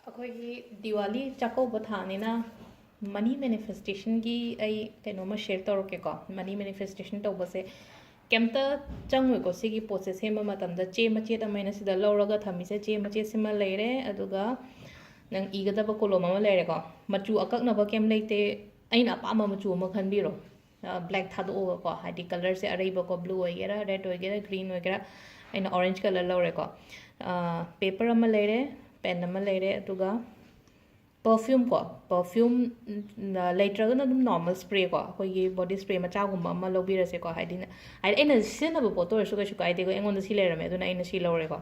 ꯑꯩꯈꯣꯏꯒꯤ ꯗꯤꯋꯥꯂꯤ ꯆꯥꯛꯀꯧꯕ ꯊꯥꯅꯤꯅ ꯃꯅꯤ ꯃꯦꯅꯤꯐꯦꯁꯇꯦꯁꯟꯒꯤ ꯑꯩ ꯀꯩꯅꯣꯝꯃ ꯁꯦꯌꯔ ꯇꯧꯔꯛꯀꯦꯀꯣ ꯃꯅꯤ ꯃꯦꯅꯤꯐꯦꯁꯇꯦꯁꯟ ꯇꯧꯕꯁꯦ ꯀꯩꯝꯇ ꯆꯪꯉꯣꯏꯀꯣ ꯁꯤꯒꯤ ꯄꯣꯠꯁꯦ ꯁꯦꯝꯕ ꯃꯇꯝꯗ ꯆꯦ ꯃꯆꯦꯠ ꯑꯃ ꯑꯩꯅ ꯁꯤꯗ ꯂꯧꯔꯒ ꯊꯝꯃꯤꯁꯦ ꯆꯦ ꯃꯆꯦꯠꯁꯤꯃ ꯂꯩꯔꯦ ꯑꯗꯨꯒ ꯅꯪ ꯏꯒꯗꯕ ꯀꯣꯂꯣꯝ ꯑꯃ ꯂꯩꯔꯦꯀꯣ ꯃꯆꯨ ꯑꯀꯛꯅꯕ ꯀꯩꯝ ꯂꯩꯇꯦ ꯑꯩꯅ ꯑꯄꯥꯝꯕ ꯃꯆꯨ ꯑꯃ ꯈꯟꯕꯤꯔꯣ ꯕ꯭ꯂꯦꯛ ꯊꯥꯗꯣꯛꯑꯒꯀꯣ ꯍꯥꯏꯗꯤ ꯀꯂꯔꯁꯦ ꯑꯔꯩꯕꯀꯣ ꯕ꯭ꯂꯨ ꯑꯣꯏꯒꯦꯔꯥ ꯔꯦꯗ ꯑꯣꯏꯒꯦꯔꯥ ꯒ꯭ꯔꯤꯟ ꯑꯣꯏꯒꯦꯔꯥ ꯑꯩꯅ ꯑꯣꯔꯦꯟꯖ ꯀꯂꯔ ꯂꯧꯔꯦꯀꯣ ꯄꯦꯄꯔ ꯑꯃ ꯂꯩꯔꯦ ꯄꯦꯟ ꯑꯃ ꯂꯩꯔꯦ ꯑꯗꯨꯒ ꯄꯔꯐ꯭ꯌꯨꯝ ꯀꯣ ꯄꯔꯐ꯭ꯌꯨꯝ ꯂꯩꯇ꯭ꯔꯒꯅ ꯑꯗꯨꯝ ꯅꯣꯔꯃꯦꯜ ꯁ꯭ꯄ꯭ꯔꯦ ꯀꯣ ꯑꯩꯈꯣꯏꯒꯤ ꯕꯣꯗꯤ ꯁ꯭ꯄ꯭ꯔꯦ ꯃꯆꯥꯒꯨꯝꯕ ꯑꯃ ꯂꯧꯕꯤꯔꯁꯦꯀꯣ ꯍꯥꯏꯗꯤ ꯑꯩꯅ ꯁꯤꯖꯤꯟꯅꯕ ꯄꯣꯠꯇꯣ ꯑꯣꯏꯔꯁꯨ ꯀꯩꯁꯨ ꯀꯥꯏꯗꯦꯀꯣ ꯑꯩꯉꯣꯟꯗ ꯁꯤ ꯂꯩꯔꯝꯃꯦ ꯑꯗꯨꯅ ꯑꯩꯅ ꯁꯤ ꯂꯧꯔꯦꯀꯣ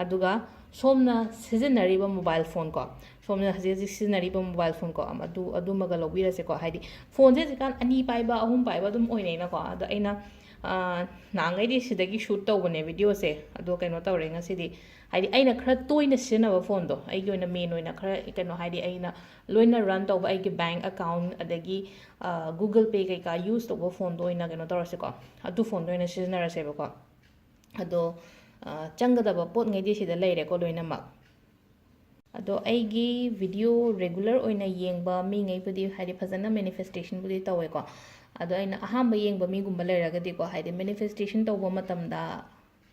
ꯑꯗꯨꯒ ꯁꯣꯝꯅ ꯁꯤꯖꯤꯟꯅꯔꯤꯕ ꯃꯣꯕꯥꯏꯜ ꯐꯣꯟ ꯀꯣ ꯁꯣꯝꯅ ꯍꯧꯖꯤꯛ ꯍꯧꯖꯤक ꯁꯤꯖꯤꯟꯅꯔꯤꯕ ꯃꯣꯕꯥꯏꯜ ꯐꯣꯟ ꯀꯣ ꯑꯗꯨꯃꯒ ꯂꯧꯕꯤꯔꯁꯦꯀꯣ ꯍꯥꯏꯗꯤ ꯐꯣꯟꯁꯦ ꯍꯧꯖꯤꯛꯀꯥꯟ 2 ꯄꯥꯏꯕ 3 ꯄꯥꯏꯕ ꯑꯗꯨꯝ ꯑꯣꯏꯅꯩꯅꯀꯣ ꯑꯗꯣ ꯑꯩꯅ ꯅꯍꯥꯟꯈꯩꯗꯤ ꯁꯤꯗꯒꯤ ꯁꯨꯠ ꯇꯧꯕꯅꯦ ꯚꯤꯗꯤꯑꯣꯁꯦ ꯑꯗꯣ ꯀꯩꯅꯣ ꯇꯧꯔꯦ ꯉꯁꯤꯗꯤ ꯍꯥꯏꯗꯤ ꯑꯩꯅ ꯈꯔ ꯇꯣꯏꯅ ꯁꯤꯖꯤꯟꯅꯕ ꯐꯣꯟꯗꯣ ꯑꯩꯒꯤ ꯑꯣꯏꯅ ꯃꯦꯟ ꯑꯣꯏꯅ ꯈꯔ ꯀꯩꯅꯣ ꯍꯥꯏꯗꯤ ꯑꯩꯅ ꯂꯣꯏꯅ ꯔꯟ ꯇꯧꯕ ꯑꯩꯒꯤ ꯕꯦꯡꯛ ꯑꯦꯀꯥꯎꯟ ꯑꯗꯒꯤ ꯒꯨꯒꯜ ꯄꯦ ꯀꯩꯀꯥ ꯌꯨꯁ ꯇꯧꯕ ꯐꯣꯟꯗꯣ ꯑꯣꯏꯅ ꯀꯩꯅꯣ ꯇꯧꯔꯁꯦꯀꯣ ꯑꯗꯨ ꯐꯣꯟꯗꯣ ꯑꯣꯏꯅ ꯁꯤꯖꯤꯟꯅꯔꯁꯦꯕꯀꯣ ꯑꯗꯣ ꯆꯪꯒꯗꯕ ꯄꯣꯠꯉꯩꯗꯤ ꯁꯤꯗ ꯂꯩꯔꯦꯀꯣ ꯂꯣꯏꯅꯃꯛ ꯑꯗꯣ ꯑꯩꯒꯤ ꯚꯤꯗꯤꯑꯣ ꯔꯦꯒꯨꯂꯔ ꯑꯣꯏꯅ ꯌꯦꯡꯕ ꯃꯤꯉꯩꯕꯨꯗꯤ ꯍꯥꯏꯗꯤ ꯐꯖꯅ ꯃꯦꯅꯤꯐꯦꯁꯇꯦꯁꯟꯕꯨꯗꯤ ꯇꯧꯋꯦꯀꯣ ꯑꯗꯣ ꯑꯩꯅ ꯑꯍꯥꯟꯕ ꯌꯦꯡꯕ ꯃꯤꯒꯨꯝꯕ ꯂꯩꯔꯒꯗꯤꯀꯣ ꯍꯥꯏꯗꯤ ꯃꯦꯅꯤꯐꯦꯁꯇꯦꯁꯟ ꯇꯧꯕ ꯃꯇꯝꯗ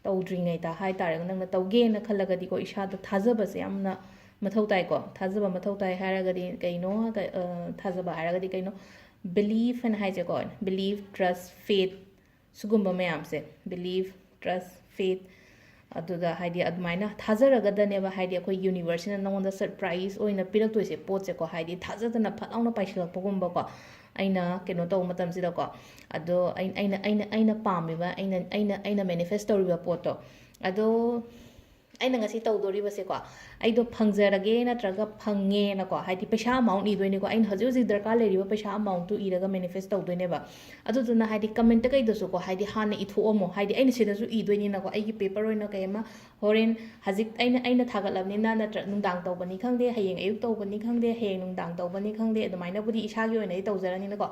ꯇꯧꯗ꯭ꯔꯤꯉꯩꯗ ꯍꯥꯏꯇꯥꯔꯦ ꯅꯪꯅ ꯇꯧꯒꯦꯅ ꯈꯜꯂꯒꯗꯤꯀꯣ ꯏꯁꯥꯗ ꯊꯥꯖꯕꯁꯦ ꯌꯥꯝꯅ ꯃꯊꯧ ꯇꯥꯏꯀꯣ ꯊꯥꯖꯕ ꯃꯊꯧ ꯇꯥꯏ ꯍꯥꯏꯔꯒꯗꯤ ꯀꯩꯅꯣ ꯊꯥꯖꯕ ꯍꯥꯏꯔꯒꯗꯤ ꯀꯩꯅꯣ ꯕꯤꯂꯤꯐ ꯍꯥꯏꯅ ꯍꯥꯏꯁꯦꯀꯣ ꯕꯤꯂꯤꯐ ꯇ꯭ꯔꯁ ꯐꯦꯠ ꯁꯤꯒꯨꯝꯕ ꯃꯌꯥꯝꯁꯦ ꯕꯤꯂꯤꯐ ꯇ꯭ꯔꯁ ꯐꯦꯠ ꯑꯗꯨꯗ ꯍꯥꯏꯗꯤ ꯑꯗꯨꯃꯥꯏꯅ ꯊꯥꯖꯔꯒꯗꯅꯦꯕ ꯍꯥꯏꯗꯤ ꯑꯩꯈꯣꯏ ꯌꯨꯅꯤꯚꯔꯁꯁꯤꯅ ꯅꯉꯣꯟꯗ ꯁꯔꯄ꯭ꯔꯥꯏꯖ ꯑꯣꯏꯅ ꯄꯤꯔꯛꯇꯣꯏꯁꯦ ꯄꯣꯠꯁꯦꯀꯣ ꯍꯥꯏꯗꯤ ꯊꯥꯖꯗꯅ ꯐꯠ ꯂꯥꯎꯅ ꯄꯥꯏꯁꯤꯜꯂꯛꯄꯒꯨꯝꯕꯀꯣ ꯑꯩꯅ ꯀꯩꯅꯣ ꯇꯧꯕ ꯃꯇꯝꯁꯤꯗꯀꯣ ꯑꯗꯣ ꯑꯩꯅ ꯄꯥꯝꯃꯤꯕ ꯑꯩꯅ ꯃꯦꯅꯤꯐꯦꯁ ꯇꯧꯔꯤꯕ ꯄꯣꯠꯇꯣ ꯑꯗꯣ ꯑꯩꯅ ꯉꯁꯤ ꯇꯧꯗꯣꯔꯤꯕꯁꯦꯀꯣ ꯑꯩꯗꯣ ꯐꯪꯖꯔꯒꯦ ꯅꯠꯇ꯭ꯔꯒ ꯐꯪꯉꯦꯅꯀꯣ ꯍꯥꯏꯗꯤ ꯄꯩꯁꯥ ꯑꯃꯥꯎꯟ ꯏꯗꯣꯏꯅꯦꯀꯣ ꯑꯩꯅ ꯍꯧꯖꯤꯛ ꯍꯧꯖꯤꯛ ꯗꯔꯀꯥꯔ ꯂꯩꯔꯤꯕ ꯄꯩꯁꯥ ꯑꯃꯥꯎꯟꯇꯨ ꯏꯔꯒ ꯃꯦꯅꯤꯐꯦꯁ ꯇꯧꯗꯣꯏꯅꯦꯕ ꯑꯗꯨꯗꯨꯅ ꯍꯥꯏꯗꯤ ꯀꯃꯦꯟꯇ ꯀꯩꯗꯁꯨꯀꯣ ꯍꯥꯏꯗꯤ ꯍꯥꯟꯅ ꯏꯊꯣꯛꯑꯝꯃꯣ ꯍꯥꯏꯗꯤ ꯑꯩꯅ ꯁꯤꯗꯁꯨ ꯏꯗꯣꯏꯅꯤꯅꯀꯣ ꯑꯩꯒꯤ ꯄꯦꯄꯔ ꯑꯣꯏꯅ ꯀꯩ ꯑꯃ ꯍꯣꯔꯦꯟ ꯍꯧꯖꯤꯛ ꯑꯩꯅ ꯊꯥꯒꯠꯂꯕꯅꯤꯅ ꯅꯠꯇ꯭ꯔ ꯅꯨꯡꯗꯥꯡ ꯇꯧꯕꯅꯤ ꯈꯪꯗꯦ ꯍꯌꯦꯡ ꯑꯌꯨꯛ ꯇꯧꯕꯅꯤ ꯈꯪꯗꯦ ꯍꯌꯦꯡ ꯅꯨꯡꯗꯥꯡ ꯇꯧꯕꯅꯤ ꯈꯪꯗꯦ ꯑꯗꯨꯃꯥꯏꯅꯕꯨꯗꯤ ꯏꯁꯥꯒꯤ ꯑꯣꯏꯅꯗꯤ ꯇꯧꯖꯔꯅꯤꯅꯀꯣ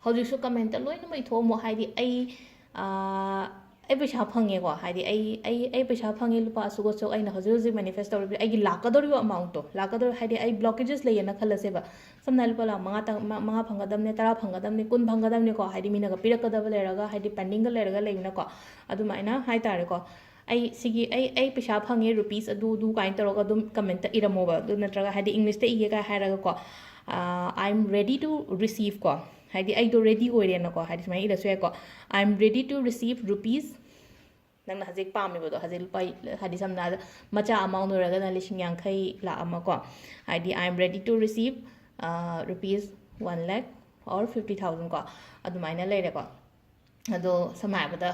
ꯍꯧꯖꯤꯛꯁꯨ ꯀꯃꯦꯟꯇ ꯂꯣꯏꯅꯃꯛ ꯏꯊꯣꯛꯑꯝꯃꯣ ꯍꯥꯏꯗꯤ ꯑꯩ ꯄꯩꯁꯥ ꯐꯪꯉꯦꯀꯣ ꯍꯥꯏꯗꯤ ꯑꯩ ꯄꯩꯁꯥ ꯐꯪꯉꯦ ꯂꯨꯄꯥ ꯑꯁꯨꯛ ꯑꯁꯨꯛ ꯑꯩꯅ ꯍꯧꯖꯤꯛ ꯍꯧꯖꯤꯛ ꯃꯦꯅꯤꯐꯦꯁ ꯇꯧꯔꯤꯕ ꯑꯩꯒꯤ ꯂꯥꯛꯀꯗꯧꯔꯤꯕ ꯑꯃꯥꯎꯟꯇꯣ ꯂꯥꯛꯀꯗꯧꯔꯤꯕ ꯍꯥꯏꯗꯤ ꯑꯩ ꯕ꯭ꯂꯣꯀꯦꯖꯦꯁ ꯂꯩꯌꯦꯅ ꯈꯜꯂꯁꯦꯕ ꯁꯝꯅ ꯍꯥꯏꯔꯕꯗ ꯂꯨꯄꯥ ꯂꯥꯛ 5 ꯐꯪꯒꯗꯕꯅꯦ 10 ꯐꯪꯒꯗꯕꯅꯦ 20 ꯐꯪꯒꯗꯕꯅꯦꯀꯣ ꯍꯥꯏꯗꯤ ꯃꯤꯅꯒ ꯄꯤꯔꯛꯀꯗꯕ ꯂꯩꯔꯒ ꯍꯥꯏꯗꯤ ꯄꯦꯟꯗꯤꯡꯒ ꯂꯩꯔꯒ ꯂꯩꯕꯅꯀꯣ ꯑꯗꯨꯃꯥꯏꯅ ꯍꯥꯏꯇꯥꯔꯦꯀꯣ ꯑꯩ ꯄꯩꯁꯥ ꯐꯪꯉꯦ ꯔꯨꯄꯤꯁ ꯑꯗꯨ ꯀꯥꯏꯅ ꯇꯧꯔꯒ ꯑꯗꯨꯝ ꯀꯃꯦꯟꯇ ꯏꯔꯝꯃꯣꯕ ꯑꯗꯨ ꯅꯠꯇ꯭ꯔꯒ ꯍꯥꯏꯗꯤ ꯏꯪꯂꯤꯁꯇ ꯏꯒꯦ ꯀꯥꯏ ꯍꯥꯏꯔꯒꯀꯣ I am ready to receive ꯀꯣ ꯍꯥꯏꯗꯤ ꯑꯩꯗꯣ ꯔꯦꯗꯤ ꯑꯣꯏꯔꯦꯅꯀꯣ ꯍꯥꯏꯗꯤ ꯁꯨꯃꯥꯏꯅ ꯏꯔꯁꯨ ꯌꯥꯏꯀꯣ I am ready to receive rupees ꯅꯪꯅ ꯍꯧꯖꯤꯛ ꯄꯥꯝꯃꯤꯕꯗꯣ ꯍꯧꯖꯤꯛ ꯂꯨꯄꯥ ꯍꯥꯏꯗꯤ ꯁꯝꯅ ꯍꯥꯏꯔꯕꯗ ꯃꯆꯥ ꯑꯃꯥꯎꯟ ꯑꯣꯏꯔꯒꯅ 50,000 ꯂꯥꯛ ꯑꯃ ꯀꯣ ꯍꯥꯏꯗꯤ I am ready to receive rupees 1 lakh or 50,000 ꯀꯣ ꯑꯗꯨꯃꯥꯏꯅ ꯂꯩꯔꯦꯀꯣ ꯑꯗꯣ ꯁꯝꯅ ꯍꯥꯏꯔꯕꯗ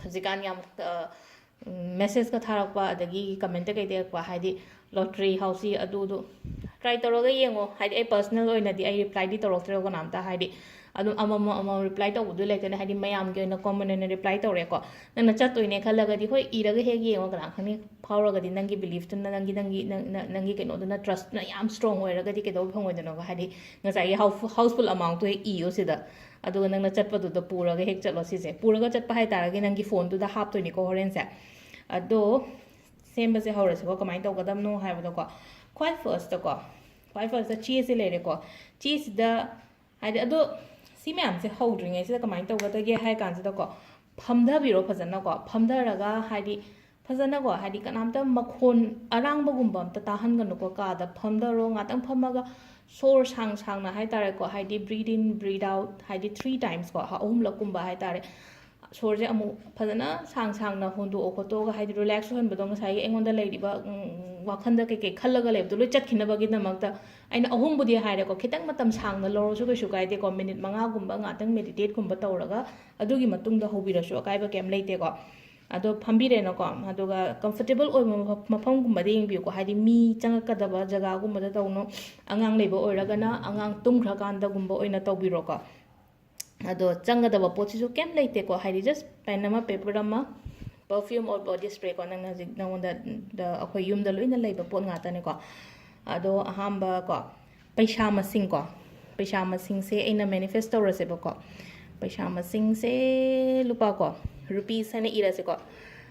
ꯍꯧꯖꯤꯛꯀꯥꯟ ꯌꯥꯝ ꯃꯦꯁꯦꯖꯀ ꯊꯥꯔꯛꯄ ꯑꯗꯒꯤ ꯀꯃꯦꯟꯇ ꯀꯩꯗ ꯏꯔꯛꯄ ꯍꯥꯏꯗꯤ ꯂꯣꯇ꯭ꯔꯤ ꯍꯥꯎꯁꯤ ꯑꯗꯨꯗꯣ ꯇ꯭ꯔꯥꯏ ꯇꯧꯔꯒ ꯌꯦꯡꯉꯣ ꯍꯥꯏꯗꯤ ꯑꯩ ꯄꯔꯁꯅꯦꯜ ꯑꯣꯏꯅꯗꯤ ꯑꯩ ꯔꯤꯄ꯭ꯂꯥꯏꯗꯤ ꯇꯧꯔꯛꯇ꯭ꯔꯦꯕ ꯀꯅꯥꯝꯇ ꯍꯥꯏꯗꯤ ꯑꯗꯨꯝ ꯑꯃꯃꯝ ꯔꯤꯄ꯭ꯂꯥꯏ ꯇꯧꯕꯗꯨ ꯂꯩꯇꯅ ꯍꯥꯏꯗꯤ ꯃꯌꯥꯝꯒꯤ ꯑꯣꯏꯅ ꯀꯣꯃꯟ ꯑꯣꯏꯅ ꯔꯤꯄ꯭ꯂꯥꯏ ꯇꯧꯔꯦꯀꯣ ꯅꯪꯅ ꯆꯠꯇꯣꯏꯅꯦ ꯈꯜꯂꯒꯗꯤ ꯍꯣꯏ ꯏꯔꯒ ꯍꯦꯛ ꯌꯦꯡꯉꯣ ꯀꯅꯥ ꯈꯪꯅꯤ ꯐꯥꯎꯔꯒꯗꯤ ꯅꯪꯒꯤ ꯕꯤꯂꯤꯐꯇꯨꯅ ꯅꯪꯒꯤ ꯀꯩꯅꯣꯗꯨꯅ ꯇ꯭ꯔꯁꯇꯨꯅ ꯌꯥꯝ ꯁ꯭ꯇ꯭ꯔꯣꯡ ꯑꯣꯏꯔꯒꯗꯤ ꯀꯩꯗꯧꯕ ꯐꯪꯉꯣꯏꯗꯅꯣꯕ ꯍꯥꯏꯗꯤ ꯉꯁꯥꯏꯒꯤ ꯍꯥꯎꯁꯐꯨꯜ ꯑꯃꯥꯎꯟꯇꯣ ꯍꯦꯛ ꯏꯌꯣ ꯁꯤꯗ ꯑꯗꯨꯒ ꯅꯪꯅ ꯆꯠꯄꯗꯨꯗ ꯄꯨꯔꯒ ꯍꯦꯛ ꯆꯠꯂꯣ ꯁꯤꯁꯦ ꯄꯨꯔꯒ ꯆꯠꯄ ꯍꯥꯏꯇꯥꯔꯒꯗꯤ ꯅꯪꯒꯤ ꯐꯣꯟꯗꯨꯗ ꯍꯥꯞꯇꯣꯏꯅꯤꯀꯣ ꯍꯣꯔꯦꯟꯁꯦ ꯑꯗꯣ ꯁꯦꯝꯕꯁꯦ ꯍꯧꯔꯁꯤꯀꯣ ꯀꯃꯥꯏꯅ ꯇꯧꯒꯗꯕꯅꯣ ꯍꯥꯏꯕꯗꯣꯀꯣ ꯈ꯭ꯋꯥꯏ ꯐꯥꯔꯁꯇ ꯆꯦꯁꯦ ꯂꯩꯔꯦꯀꯣ ꯆꯦꯁꯤꯗ ꯍꯥꯏꯗꯤ ꯑꯗꯣ ꯁꯤ ꯃꯌꯥꯝꯁꯦ ꯍꯧꯗ꯭ꯔꯤꯉꯩꯁꯤꯗ ꯀꯃꯥꯏꯅ ꯇꯧꯒꯗꯒꯦ ꯍꯥꯏ ꯀꯥꯟꯁꯤꯗꯀꯣ ꯐꯝꯊꯕꯤꯔꯣ ꯐꯖꯅꯀꯣ ꯐꯝꯊꯔꯒ ꯍꯥꯏꯗꯤ ꯐꯖꯅꯀꯣ ꯍꯥꯏꯗꯤ ꯀꯅꯥꯝꯇ ꯃꯈꯣꯟ ꯑꯔꯥꯡꯕꯒꯨꯝꯕ ꯑꯝꯇ ꯇꯥꯍꯟꯒꯅꯨꯀꯣ ꯀꯥꯗ ꯐꯝꯊꯔꯣ ꯉꯥꯛꯇꯪ ꯐꯝꯃꯒ ꯁꯣꯔ ꯁꯥꯡꯅ ꯍꯥꯏꯇꯥꯔꯦꯀꯣ ꯍꯥꯏꯗꯤ ꯕ꯭ꯔꯤꯗ ꯏꯟ ꯕ꯭ꯔꯤꯗ ꯑꯥꯎꯠ ꯍꯥꯏꯗꯤ 3 times ꯀꯣ 3 ꯂꯛꯀꯨꯝꯕ ꯍꯥꯏꯇꯥꯔꯦ ꯁꯣꯔꯁꯦ ꯑꯃꯨꯛ ꯐꯖꯅ ꯁꯥꯡꯅ ꯍꯣꯟꯗꯣꯛꯑ ꯈꯣꯠꯇꯣꯛꯑꯒ ꯍꯥꯏꯗꯤ ꯔꯤꯂꯦꯛꯁ ꯑꯣꯏꯍꯟꯕꯗꯣ ꯉꯁꯥꯏꯒꯤ ꯑꯩꯉꯣꯟꯗ ꯂꯩꯔꯤꯕ ꯋꯥꯈꯟꯗ ꯀꯩꯀꯩ ꯈꯜꯂꯒ ꯂꯩꯕꯗꯣ ꯂꯣꯏ ꯆꯠꯈꯤꯅꯕꯒꯤꯗꯃꯛꯇ ꯑꯩꯅ 3ꯕꯨꯗꯤ ꯍꯥꯏꯔꯦꯀꯣ ꯈꯤꯇꯪ ꯃꯇꯝ ꯁꯥꯡꯅ ꯂꯧꯔꯁꯨ ꯀꯩꯁꯨ ꯀꯥꯏꯗꯦꯀꯣ ꯃꯤꯅꯤꯠ 5ꯒꯨꯝꯕ ꯉꯥꯛꯇꯪ ꯃꯦꯗꯤꯇꯦꯠꯀꯨꯝꯕ ꯇꯧꯔꯒ ꯑꯗꯨꯒꯤ ꯃꯇꯨꯡꯗ ꯍꯧꯕꯤꯔꯁꯨ ꯑꯀꯥꯏꯕ ꯀꯩꯝ ꯂꯩꯇꯦꯀꯣ ꯑꯗꯣ ꯐꯝꯕꯤꯔꯦꯅꯀꯣ ꯑꯗꯨꯒ ꯀꯝꯐꯣꯔꯇꯦꯕꯜ ꯑꯣꯏꯕ ꯃꯐꯝꯒꯨꯝꯕꯗ ꯌꯦꯡꯕꯤꯌꯨꯀꯣ ꯍꯥꯏꯗꯤ ꯃꯤ ꯆꯪꯉꯛꯀꯗꯕ ꯖꯒꯥꯒꯨꯝꯕꯗ ꯇꯧꯅꯣ ꯑꯉꯥꯡ ꯂꯩꯕ ꯑꯣꯏꯔꯒꯅ ꯑꯉꯥꯡ ꯇꯨꯝꯈ꯭ꯔꯀꯥꯟꯗꯒꯨꯝꯕ ꯑꯣꯏꯅ ꯇꯧꯕꯤꯔꯣꯀꯣ ꯑꯗꯣ ꯆꯪꯒꯗꯕ ꯄꯣꯠꯁꯤꯁꯨ ꯀꯩꯝ ꯂꯩꯇꯦꯀꯣ ꯍꯥꯏꯗꯤ ꯖꯁ ꯄꯦꯟ ꯑꯃ ꯄꯦꯄꯔ ꯑꯃ ꯄꯔꯐ꯭ꯌꯨꯝ ꯑꯣꯔ ꯕꯣꯗꯤ ꯁ꯭ꯄ꯭ꯔꯦꯀꯣ ꯅꯪꯅ ꯍꯧꯖꯤꯛ ꯅꯉꯣꯟꯗ ꯑꯩꯈꯣꯏ ꯌꯨꯝꯗ ꯂꯣꯏꯅ ꯂꯩꯕ ꯄꯣꯠ ꯉꯥꯛꯇꯅꯦꯀꯣ ꯑꯗꯣ ꯑꯍꯥꯟꯕ ꯀꯣ ꯄꯩꯁꯥ ꯃꯁꯤꯡꯁꯦ ꯑꯩꯅ ꯃꯦꯅꯤꯐꯦꯁ ꯇꯧꯔꯁꯦꯕꯀꯣ ꯄꯩꯁꯥ ꯃꯁꯤꯡꯁꯦ ꯂꯨꯄꯥ ꯀꯣ ꯔꯨꯄꯤꯁ ꯍꯥꯏꯅ ꯏꯔꯁꯦꯀꯣ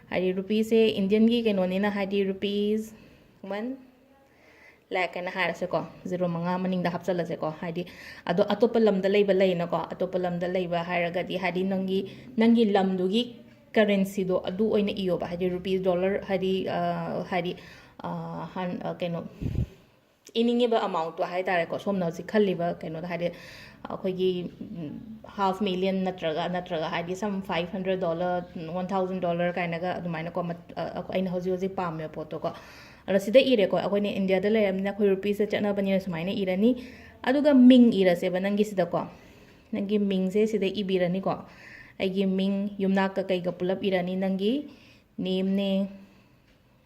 ꯍꯥꯏꯗꯤ ꯔꯨꯄꯤꯁꯦ ꯏꯟꯗꯤꯌꯟꯒꯤ ꯀꯩꯅꯣꯅꯤꯅ ꯍꯥꯏꯗꯤ rupees 1 lakh and haraseko, 0 manga maninda hapsalaseko, hadi, ado atopalam the labor lainako, atopalam the labor hiragadi, hadi nangi lamdugi currency do adu oina ioba, hadi rupees dollar, hadi, keno. Iningiba amount to high direct or some nozi caliber cannot hide it. $500,000 natraga hide some $500, $1,000 kind of the minor comet in house palm your potoco. Rasida ireko, when India the lay rupees at Janabanis mine irani, Aduga Ming ira sevenangis the co. Nangi Ming says the ibiranico. I give Ming Yumnaka Kaika pull up irani nangi, name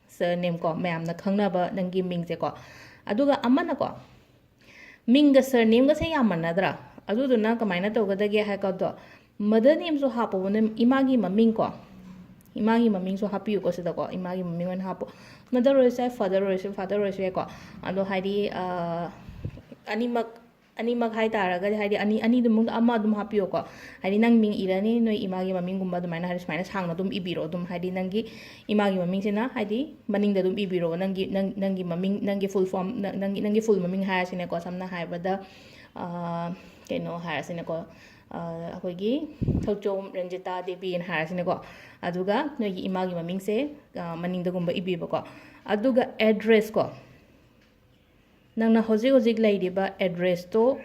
surname ko, ma'am, the Kangnaba nangi Ming seko. Aduga amana ko minga surname ga se yamanadra adu na kamaina tawgadage ha ka do mother name so hapo ne imagi maming ko so happy ko se da ko imagi maming on hapo mother or say father or say ko ado haidi animak hai taraga haidi ani dum ama dum happy ko haidi nang ming irani no imagi maming gumba dum mana haris mana sangna dum ibiro dum haidi nangi imagi maming sina haidi maning da dum ibiro nangi maming nangi full form nangi full maming ha sine ko samna haibada keno ha sine ko akoigi thauchom ranjita devi en ha sine ko aduga no imagi maming se maning da gumba ibibo ko aduga address ko nang na hojik laidiba address to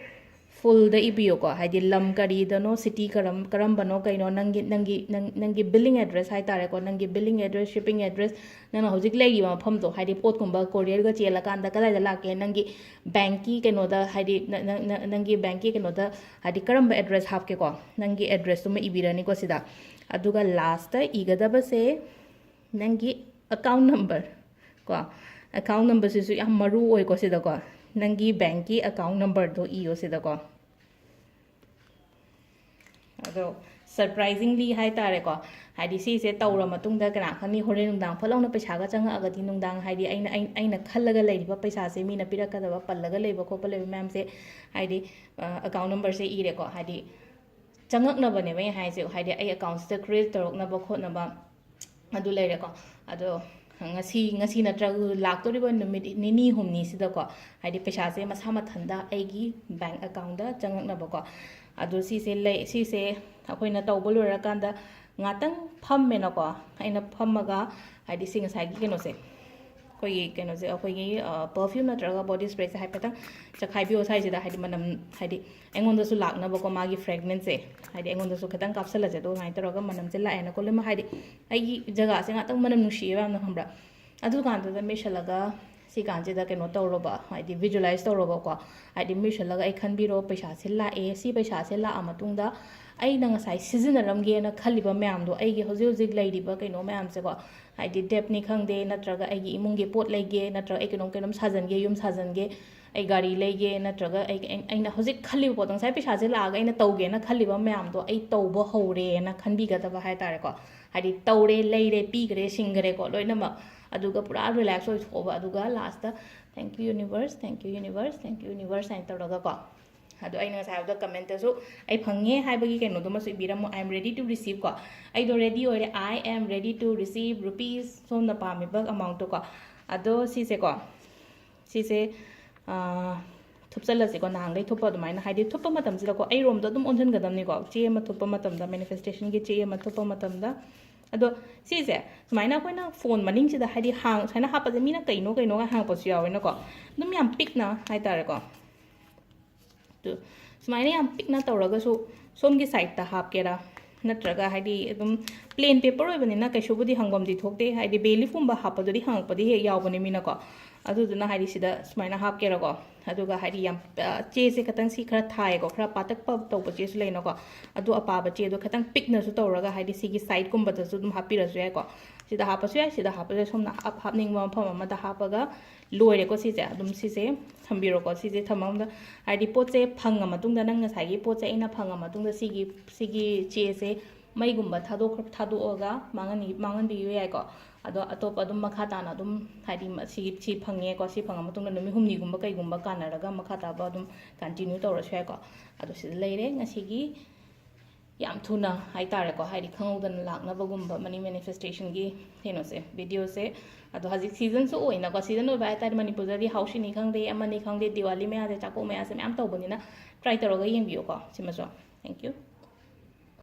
full the ibio ko haidi lam kari dano city karam bano kaino nangi billing address hai tare ko nangi billing address shipping address nang na hojik laidiba pham to haidi pot kumba courier ga chela kanda kala da lake nangi banki keno da haidi nangi banki keno da haidi karam address hapke ko nangi address to ma ibirani ko sida aduga last ta igadaba se nangi account number ko account number is yam maru oi ko sida ko nangi banki account number do iyo sida ko ado surprisingly hai tare ko haidi si se tawra matung da kana khani hore nungdang phalong paisa ga changa agati nungdang haidi aina khallaga leiba paisa se mina piraka da pallaga leiba ko pale ma'am se haidi account number se ire ko haidi changak na bane mai hai se haidi ai account se create torok na ba khot na ba adu leire ko ado ngasi natraga laktoriba numit nini humni sida ko haidi paisa se masa mathanda aigi bank account da changakna ba ko ado si se akoina tawbol ra kanda ngatang phamme na ko aina phammaga haidi sing sai gi keno se koi keno se akoi perfume natraga body spray se haipata chakhai bio sai sida haidi manam haidi engonda su lakna ba ko magi fragrance se haidi engonda su khatang kapsala je do ngai taraga manam je la ena ko lema haidi ai jaga se ngatang manam nushi ba na hambra adu kan da mishalaga si kan je da keno tawroba haidi visualize tawroba ko haidi mishalaga ai khanbiro paisa se la e si paisa se la amatungda ai na ngasai sizinaramge na khaliba mayam do ai gi hojik laidiba keno mayam se ko haidi dep ni khangde natraga ai gi imung ge pot lege natraga ai kenom sajan ge yum sajan ge ai gari lege natraga ai na hojik khaliba potang sai paisa se la ga ai na tawge na khaliba mayam do ai tawba hore na khanbi ga da ba hai tare ko haidi tawre leire pi gre singre ko loina ma aduga pura relax oi thoba aduga last ta thank you universe and tawraga ko adu aina sa da comment so ai phange hai bagi keno do masu ibiramo I am ready to receive ko ai do ready ore I am ready to receive rupees som na pa mi bag amount ko ado si se thupsala se ko nang dai thupa do maina haidi thupa matam sila ko ai rom da dum onjan gadam ni ko che ma thupa matam da manifestation gi che ma thupa matam da ado si se sumaina ko na phone maning si da haidi hang saina hapa je mina kaino ga hang pasu yawe na ko dum yam pick na hai tare ko to sumaina yam pick na tawraga so som gi side ta hap kera natraga haidi dum plain paper oi bani na kai shobudi hangom di thokte haidi beli fumba hapa dori hang padi he yaw bani mina ko adu duna haidi sida sumaina hap kera ko aduga haidi yam che se katang si khara thai ko khara patak pa to pa che su leina ko adu apa ba che do katang pick na su tawraga haidi sigi side kum ba ta su dum hapi ra su ya ko sida hapa su ya sida hapa se somna hapning ma phama ma da hapa ga loire ko si se dum si se thambiro ko si se thamam da haidi pot che phanga matung da nang ngasai gi pot che ina phanga matung da sigi che se mai gumba thado oga mangan bi yu ya ko ado atop adum makha ta na dum haidi si phange ko si phanga matung da numi humni gumba kai gumba kana raga makha ta ba dum continue to ra shai ko ado si leire ngasi gi yam thuna hai tare ko haidi khangudana lakna bagumba mani manifestation gi heno se video se ꯑꯗꯣ ꯍꯧꯖꯤꯛ ꯁꯤꯖꯟꯁꯨ ꯑꯣꯏꯅꯀꯣ season ꯑꯣꯏꯕ ꯍꯥꯏꯇꯥꯔꯦ ꯃꯅꯤꯄꯨꯔꯗꯗꯤ ꯍꯥꯎꯁꯤꯅꯤ ꯈꯪꯗꯦ ꯑꯃꯅꯤ ꯈꯪꯗꯦ ꯗꯤꯋꯥꯂꯤ ꯃꯌꯥꯁꯦ ꯆꯥꯛꯀꯧꯕ ꯃꯌꯥꯁꯦ ꯃꯌꯥꯝ ꯇꯧꯕꯅꯤꯅ ꯇ꯭ꯔꯥꯏ ꯇꯧꯔꯒ ꯌꯦꯡꯕꯤꯌꯨꯀꯣ ꯁꯤꯃꯁꯨ ꯊꯦꯡꯛ ꯌꯨ